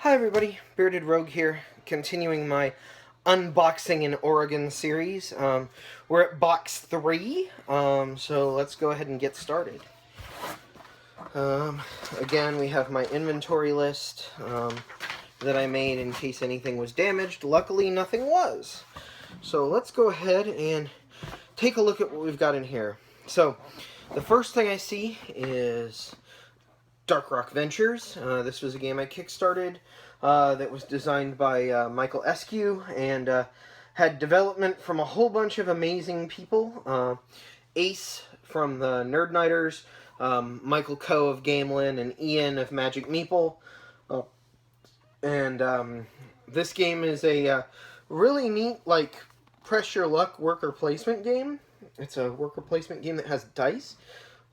Hi everybody, Bearded Rogue here, continuing my unboxing in Oregon series. We're at box 3, so let's go ahead and get started. Again, we have my inventory list that I made in case anything was damaged. Luckily, nothing was. So let's go ahead and take a look at what we've got in here. So, the first thing I see is Dark Rock Ventures. This was a game I kickstarted that was designed by Michael Eskew and had development from a whole bunch of amazing people. Ace from the Nerd Nighters, Michael Coe of Gamelin, and Ian of Magic Meeple. This game is a really neat, press your luck worker placement game. It's a worker placement game that has dice.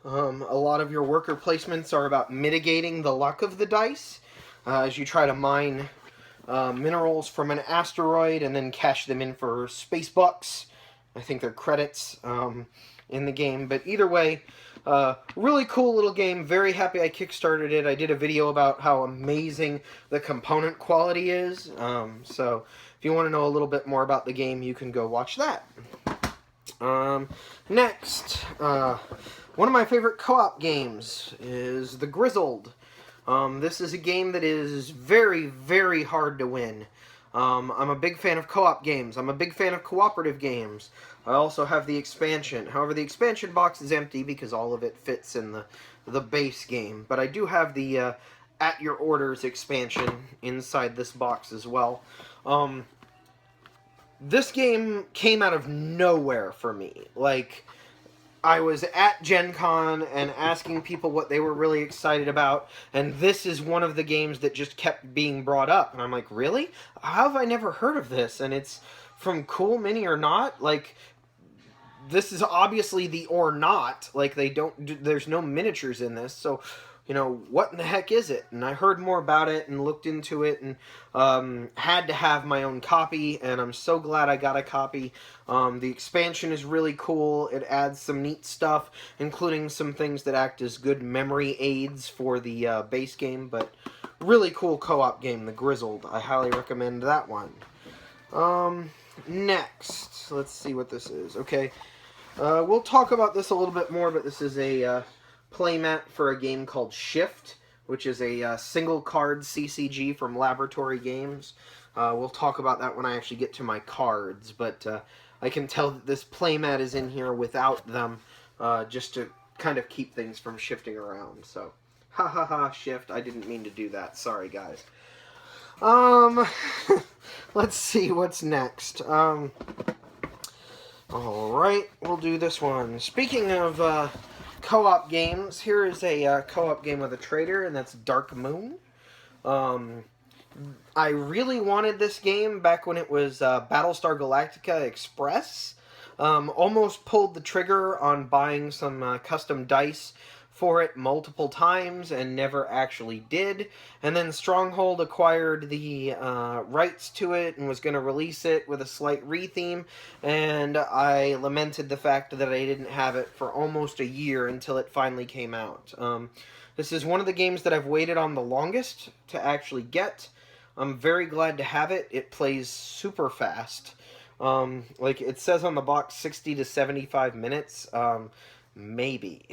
A lot of your worker placements are about mitigating the luck of the dice as you try to mine minerals from an asteroid and then cash them in for space bucks. I think they're credits in the game. But either way, really cool little game. Very happy I kickstarted it. I did a video about how amazing the component quality is. So if you want to know a little bit more about the game, you can go watch that. Next, one of my favorite co-op games is The Grizzled. This is a game that is very, very hard to win. I'm a big fan of co-op games. I'm a big fan of cooperative games. I also have the expansion. However, the expansion box is empty because all of it fits in the base game. But I do have the At Your Orders expansion inside this box as well. This game came out of nowhere for me. I was at Gen Con and asking people what they were really excited about, and this is one of the games that just kept being brought up. And I'm like, really? How have I never heard of this? And it's from Cool Mini or Not. This is obviously the or not. There's no miniatures in this, so what in the heck is it? And I heard more about it and looked into it and had to have my own copy, and I'm so glad I got a copy. The expansion is really cool. It adds some neat stuff, including some things that act as good memory aids for the base game, but really cool co-op game, The Grizzled. I highly recommend that one. Next, let's see what this is. Okay, we'll talk about this a little bit more, but this is a playmat for a game called Shift, which is a single card CCG from Laboratory Games. We'll talk about that when I actually get to my cards, but I can tell that this playmat is in here without them, just to kind of keep things from shifting around. So, ha ha ha, Shift. I didn't mean to do that. Sorry, guys. Let's see what's next. Alright, we'll do this one. Speaking of co-op games, here is a co-op game with a trader, and that's Dark Moon. I really wanted this game back when it was Battlestar Galactica Express. Almost pulled the trigger on buying some custom dice for it multiple times and never actually did. And then Stronghold acquired the rights to it and was going to release it with a slight retheme, and I lamented the fact that I didn't have it for almost a year until it finally came out. This is one of the games that I've waited on the longest to actually get. I'm very glad to have it. It plays super fast. It says on the box, 60 to 75 minutes. Maybe.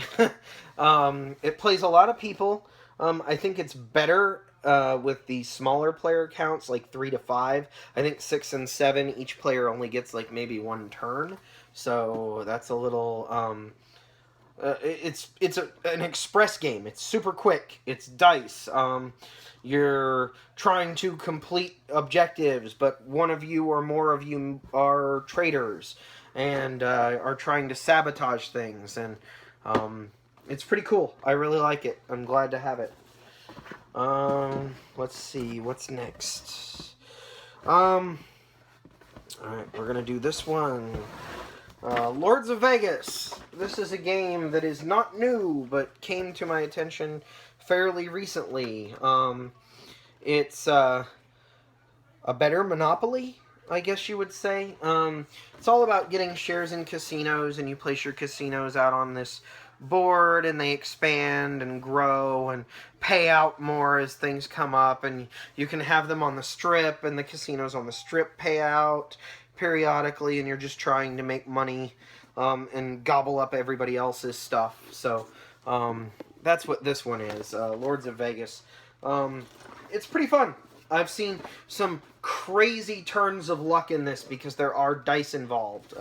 It plays a lot of people. I think it's better with the smaller player counts, like 3 to 5. I think 6 and 7, each player only gets maybe one turn. So that's a little... it's an express game. It's super quick. It's dice. You're trying to complete objectives, but one of you or more of you are traitors and are trying to sabotage things, and it's pretty cool. I really like it. I'm glad to have it. Let's see, what's next? Alright, we're gonna do this one. Lords of Vegas. This is a game that is not new, but came to my attention fairly recently. It's a better Monopoly, I guess you would say. It's all about getting shares in casinos, and you place your casinos out on this board, and they expand and grow and pay out more as things come up, and you can have them on the strip, and the casinos on the strip pay out periodically, and you're just trying to make money and gobble up everybody else's stuff. So that's what this one is, Lords of Vegas. It's pretty fun. I've seen some crazy turns of luck in this because there are dice involved.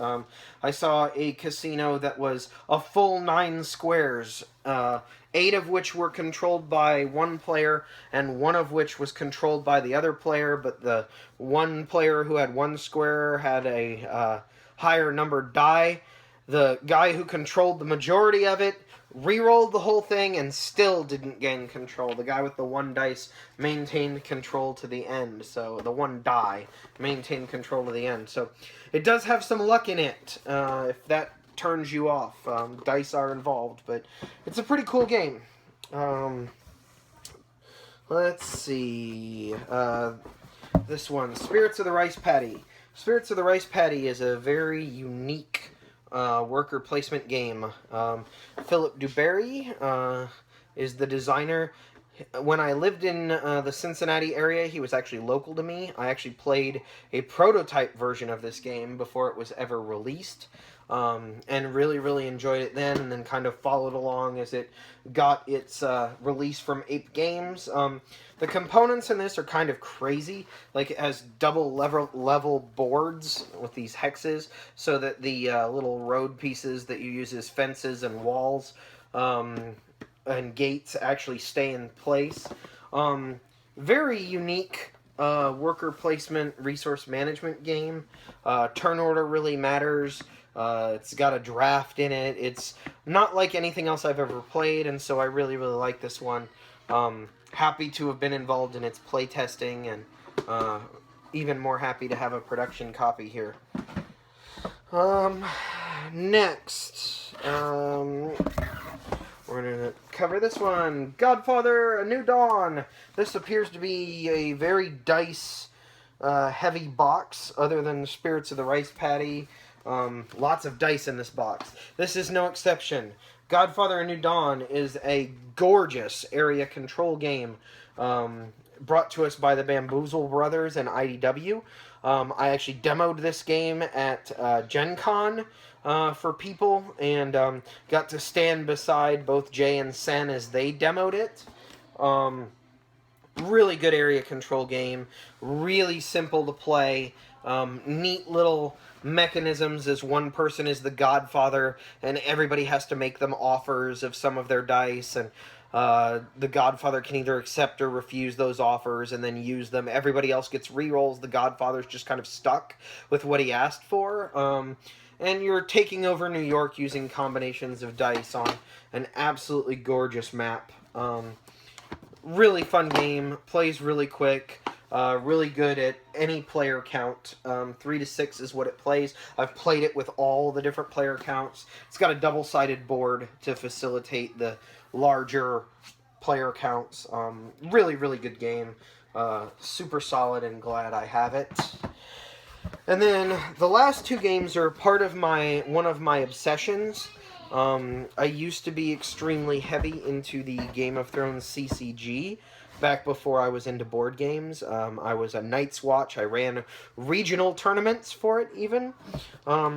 I saw a casino that was a full 9 squares, 8 of which were controlled by one player, and 1 of which was controlled by the other player, but the one player who had 1 square had a higher numbered die. The guy who controlled the majority of it re-rolled the whole thing and still didn't gain control. The guy with the 1 dice maintained control to the end. So the 1 die maintained control to the end. So it does have some luck in it, if that turns you off. Dice are involved, but it's a pretty cool game. Let's see. This one, Spirits of the Rice Paddy. Spirits of the Rice Paddy is a very unique worker placement game. Philip Dubarry is the designer. When I lived in the Cincinnati area, he was actually local to me. I actually played a prototype version of this game before it was ever released, and really enjoyed it then, and then kind of followed along as it got its release from Ape Games. The components in this are kind of crazy. Like, it has double level boards with these hexes, so that the little road pieces that you use as fences and walls and gates actually stay in place. Very unique worker placement resource management game. Turn order really matters. It's got a draft in it. It's not like anything else I've ever played, and so I really like this one. Happy to have been involved in its playtesting, and even more happy to have a production copy here. Next, we're going to cover this one. Godfather: A New Dawn. This appears to be a very dice heavy box, other than Spirits of the Rice Paddy. Lots of dice in this box. This is no exception. Godfather: A New Dawn is a gorgeous area control game brought to us by the Bamboozle Brothers and IDW. I actually demoed this game at Gen Con for people, and got to stand beside both Jay and Sen as they demoed it. Really good area control game. Really simple to play. Neat little mechanisms as one person is the godfather and everybody has to make them offers of some of their dice, and the godfather can either accept or refuse those offers and then use them. Everybody else gets rerolls. The godfather's just kind of stuck with what he asked for. And you're taking over New York using combinations of dice on an absolutely gorgeous map. Really fun game. Plays really quick. Really good at any player count. 3 to 6 is what it plays. I've played it with all the different player counts. It's got a double-sided board to facilitate the larger player counts. Really good game. Super solid, and glad I have it. And then the last 2 games are part of one of my obsessions. I used to be extremely heavy into the Game of Thrones CCG. Back before I was into board games. I was a Night's Watch. I ran regional tournaments for it, even.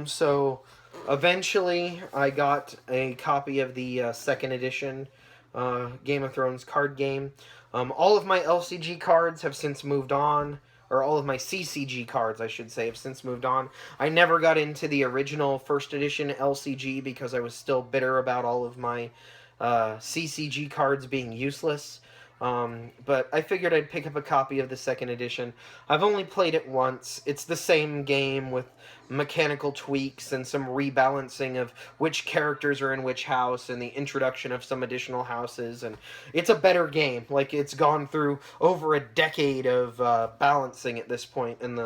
So eventually I got a copy of the 2nd edition Game of Thrones card game. All of my LCG cards have since moved on. Or all of my CCG cards, I should say, have since moved on. I never got into the original 1st edition LCG because I was still bitter about all of my CCG cards being useless. But I figured I'd pick up a copy of the 2nd edition. I've only played it once. It's the same game with mechanical tweaks and some rebalancing of which characters are in which house and the introduction of some additional houses. And it's a better game. Like, it's gone through over a decade of balancing at this point, and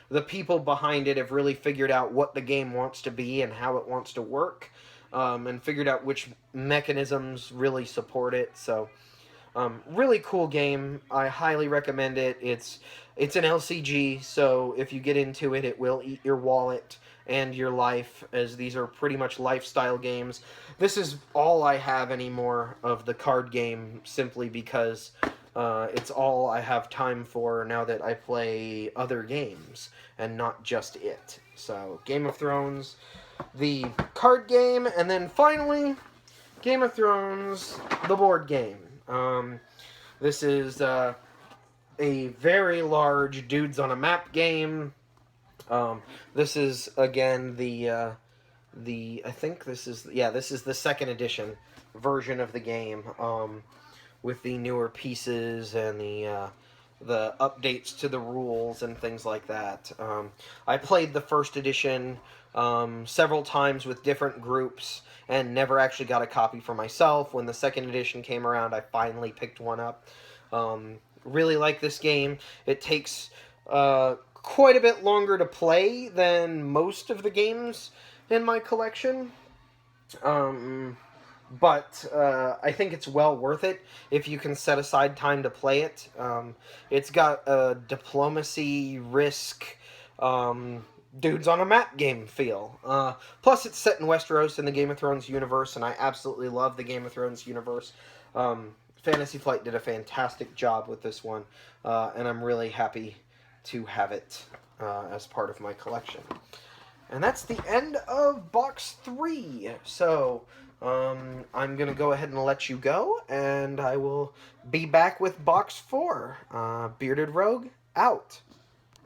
the people behind it have really figured out what the game wants to be and how it wants to work, and figured out which mechanisms really support it. So Really cool game. I highly recommend it. It's an LCG, so if you get into it, it will eat your wallet and your life, as these are pretty much lifestyle games. This is all I have anymore of the card game, simply because it's all I have time for now that I play other games and not just it. So, Game of Thrones, the card game, and then finally, Game of Thrones, the board game. This is a very large dudes on a map game. This is again the I think this is the second edition version of the game, with the newer pieces and the updates to the rules and things like that. I played the first edition several times with different groups and never actually got a copy for myself. When the second edition came around, I finally picked one up. Really like this game. It takes quite a bit longer to play than most of the games in my collection. But I think it's well worth it if you can set aside time to play it. It's got a diplomacy, risk, dudes on a map game feel. Plus, it's set in Westeros in the Game of Thrones universe, and I absolutely love the Game of Thrones universe. Fantasy Flight did a fantastic job with this one, and I'm really happy to have it as part of my collection. And that's the end of box 3. So, I'm going to go ahead and let you go, and I will be back with box 4. Bearded Rogue, out.